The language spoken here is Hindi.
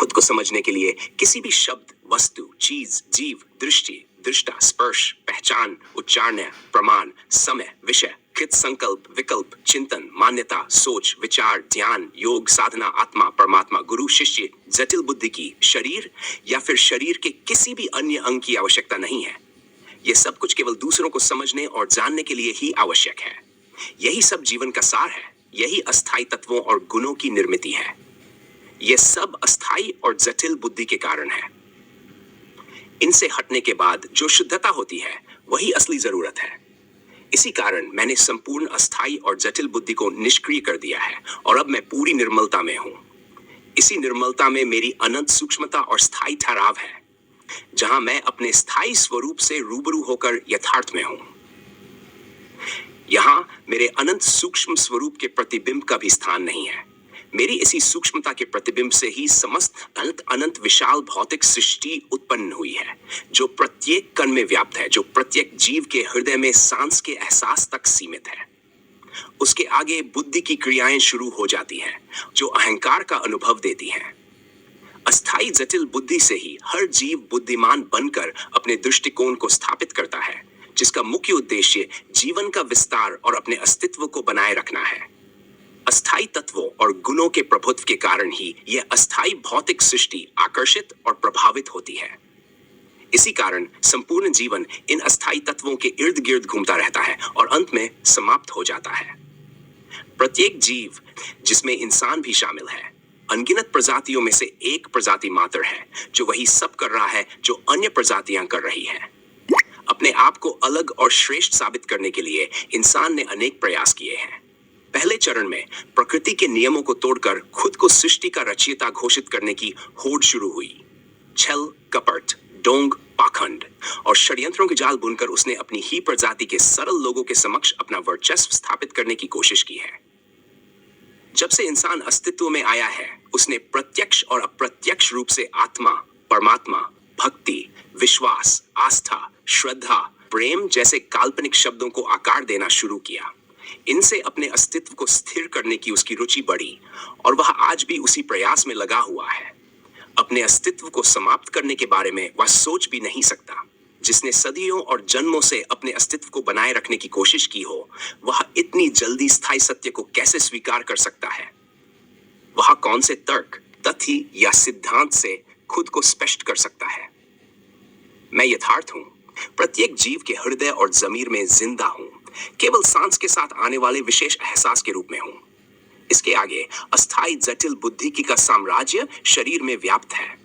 खुद को समझने के लिए किसी भी शब्द, वस्तु, चीज, जीव, दृष्टि, दृष्टा, स्पर्श, पहचान, उच्चारण, प्रमाण, समय, विषय, कृत, संकल्प, विकल्प, चिंतन, मान्यता, सोच, विचार, ध्यान, योग, साधना, आत्मा, परमात्मा, गुरु, शिष्य, जटिल बुद्धि की, शरीर या फिर शरीर के किसी भी अन्य अंग की आवश्यकता नहीं है। यह सब कुछ केवल दूसरों को समझने और जानने के लिए ही आवश्यक है। यही सब जीवन का सार है। यही अस्थायी तत्वों और गुणों की निर्मिति है। यह सब अस्थायी और जटिल बुद्धि के कारण है। इनसे हटने के बाद जो शुद्धता होती है वही असली जरूरत है। इसी कारण मैंने संपूर्ण अस्थायी और जटिल बुद्धि को निष्क्रिय कर दिया है और अब मैं पूरी निर्मलता में हूं। इसी निर्मलता में मेरी अनंत सूक्ष्मता और स्थायी ठहराव है, जहां मैं अपने स्थायी स्वरूप से रूबरू होकर यथार्थ में हूं। यहां मेरे अनंत सूक्ष्म स्वरूप के प्रतिबिंब का भी स्थान नहीं है। मेरी इसी सूक्ष्मता के प्रतिबिंब से ही समस्त अनंत अनंत विशाल भौतिक सृष्टि उत्पन्न हुई है, जो प्रत्येक कण में व्याप्त है, जो प्रत्येक जीव के हृदय में सांस के एहसास तक सीमित है। उसके आगे बुद्धि की क्रियाएं शुरू हो जाती हैं, जो अहंकार का अनुभव देती हैं। अस्थायी जटिल बुद्धि से ही हर जीव बुद्धिमान बनकर अपने दृष्टिकोण को स्थापित करता है, जिसका मुख्य उद्देश्य जीवन का विस्तार और अपने अस्तित्व को बनाए रखना है। अस्थायी तत्वों और गुणों के प्रभुत्व के कारण ही यह अस्थायी भौतिक सृष्टि आकर्षित और प्रभावित होती है। इसी कारण संपूर्ण जीवन इन अस्थायी तत्वों के इर्द गिर्द घूमता रहता है और अंत में समाप्त हो जाता है। प्रत्येक जीव, जिसमें इंसान भी शामिल है, अनगिनत प्रजातियों में से एक प्रजाति मात्र है, जो वही सब कर रहा है जो अन्य प्रजातियां कर रही हैं। अपने आप को अलग और श्रेष्ठ साबित करने के लिए इंसान ने अनेक प्रयास किए हैं। पहले चरण में प्रकृति के नियमों को तोड़कर खुद को सृष्टि का रचयिता घोषित करने की होड़ शुरू हुई। छल, कपट, डोंग, पाखंड और षड्यंत्रों के जाल बुनकर उसने अपनी ही प्रजाति के सरल लोगों के समक्ष अपना वर्चस्व स्थापित करने की कोशिश की है। जब से इंसान अस्तित्व में आया है, उसने प्रत्यक्ष और अप्रत्यक्ष रूप से आत्मा, परमात्मा, भक्ति, विश्वास, आस्था, श्रद्धा, प्रेम जैसे काल्पनिक शब्दों को आकार देना शुरू किया। इनसे अपने अस्तित्व को स्थिर करने की उसकी रुचि बढ़ी और वह आज भी उसी प्रयास में लगा हुआ है। अपने अस्तित्व को समाप्त करने के बारे में वह सोच भी नहीं सकता। जिसने सदियों और जन्मों से अपने अस्तित्व को बनाए रखने की कोशिश की हो, वह इतनी जल्दी स्थायी सत्य को कैसे स्वीकार कर सकता है? वह कौन से तर्क, तथ्य या सिद्धांत से खुद को स्पष्ट कर सकता है? मैं यथार्थ हूं, प्रत्येक जीव के हृदय और जमीर में जिंदा हूं, केवल सांस के साथ आने वाले विशेष एहसास के रूप में हूं। इसके आगे अस्थायी जटिल बुद्धि की का साम्राज्य शरीर में व्याप्त है।